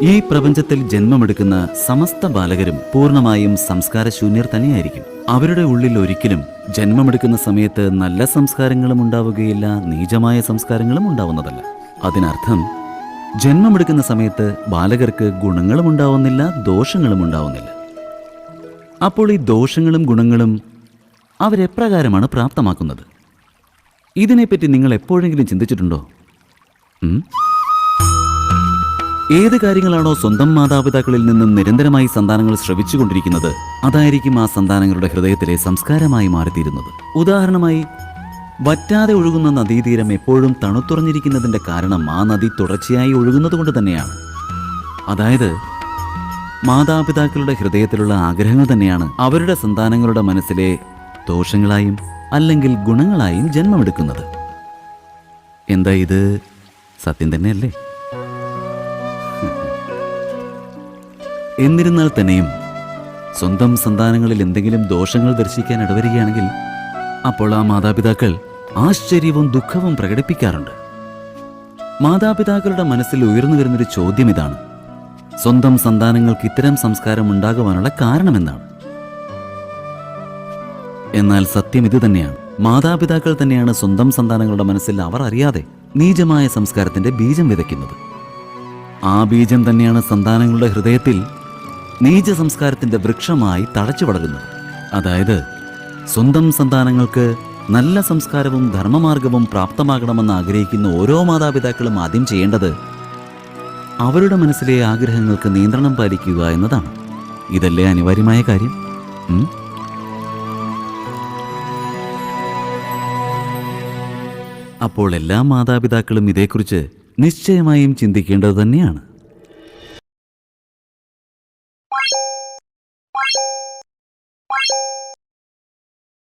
ഈ പ്രപഞ്ചത്തിൽ ജന്മമെടുക്കുന്ന സമസ്ത ബാലകരും പൂർണ്ണമായും സംസ്കാരശൂന്യർ തന്നെയായിരിക്കും. അവരുടെ ഉള്ളിൽ ഒരിക്കലും ജന്മമെടുക്കുന്ന സമയത്ത് നല്ല സംസ്കാരങ്ങളും ഉണ്ടാവുകയില്ല, നീചമായ സംസ്കാരങ്ങളും ഉണ്ടാവുന്നതല്ല. അതിനർത്ഥം ജന്മമെടുക്കുന്ന സമയത്ത് ബാലകർക്ക് ഗുണങ്ങളും ഉണ്ടാവുന്നില്ല, ദോഷങ്ങളും ഉണ്ടാവുന്നില്ല. അപ്പോൾ ഈ ദോഷങ്ങളും ഗുണങ്ങളും അവരെപ്രകാരമാണ് പ്രാപ്തമാക്കുന്നത്? ഇതിനെപ്പറ്റി നിങ്ങൾ എപ്പോഴെങ്കിലും ചിന്തിച്ചിട്ടുണ്ടോ? ഏത് കാര്യങ്ങളാണോ സ്വന്തം മാതാപിതാക്കളിൽ നിന്നും നിരന്തരമായി സന്താനങ്ങൾ ശ്രവിച്ചുകൊണ്ടിരിക്കുന്നത്, അതായിരിക്കും ആ സന്താനങ്ങളുടെ ഹൃദയത്തിലെ സംസ്കാരമായി മാറിത്തീരുന്നത്. ഉദാഹരണമായി, വറ്റാതെ ഒഴുകുന്ന നദീതീരം എപ്പോഴും തണുത്തുറഞ്ഞിരിക്കുന്നതിന്റെ കാരണം ആ നദി തുടർച്ചയായി ഒഴുകുന്നത് കൊണ്ട് തന്നെയാണ്. അതായത് മാതാപിതാക്കളുടെ ഹൃദയത്തിലുള്ള ആഗ്രഹങ്ങൾ തന്നെയാണ് അവരുടെ സന്താനങ്ങളുടെ മനസ്സിലെ ദോഷങ്ങളായും അല്ലെങ്കിൽ ഗുണങ്ങളായും ജന്മമെടുക്കുന്നത്. എന്താ ഇത് സത്യം തന്നെയല്ലേ? എന്നിരുന്നാൽ തന്നെയും സ്വന്തം സന്താനങ്ങളിൽ എന്തെങ്കിലും ദോഷങ്ങൾ ദർശിക്കാൻ ഇടവരികയാണെങ്കിൽ അപ്പോൾ ആ മാതാപിതാക്കൾ ആശ്ചര്യവും ദുഃഖവും പ്രകടിപ്പിക്കാറുണ്ട്. മാതാപിതാക്കളുടെ മനസ്സിൽ ഉയർന്നു വരുന്നൊരു ചോദ്യം ഇതാണ്: സ്വന്തം സന്താനങ്ങൾക്ക് ഇത്തരം സംസ്കാരം ഉണ്ടാകുവാനുള്ള കാരണമെന്താണ്? എന്നാൽ സത്യം ഇത് തന്നെയാണ്. മാതാപിതാക്കൾ തന്നെയാണ് സ്വന്തം സന്താനങ്ങളുടെ മനസ്സിൽ അവർ അറിയാതെ നീചമായ സംസ്കാരത്തിന്റെ ബീജം വിതയ്ക്കുന്നത്. ആ ബീജം തന്നെയാണ് സന്താനങ്ങളുടെ ഹൃദയത്തിൽ നീച സംസ്കാരത്തിന്റെ വൃക്ഷമായി തഴച്ചു വളരുന്നത്. അതായത് സ്വന്തം സന്താനങ്ങൾക്ക് നല്ല സംസ്കാരവും ധർമ്മമാർഗവും പ്രാപ്തമാകണമെന്ന് ആഗ്രഹിക്കുന്ന ഓരോ മാതാപിതാക്കളും ആദ്യം ചെയ്യേണ്ടത് അവരുടെ മനസ്സിലെ ആഗ്രഹങ്ങൾക്ക് നിയന്ത്രണം പാലിക്കുക എന്നതാണ്. ഇതല്ലേ അനിവാര്യമായ കാര്യം? അപ്പോൾ എല്ലാ മാതാപിതാക്കളും ഇതേക്കുറിച്ച് നിശ്ചയമായും ചിന്തിക്കേണ്ടത് തന്നെയാണ്.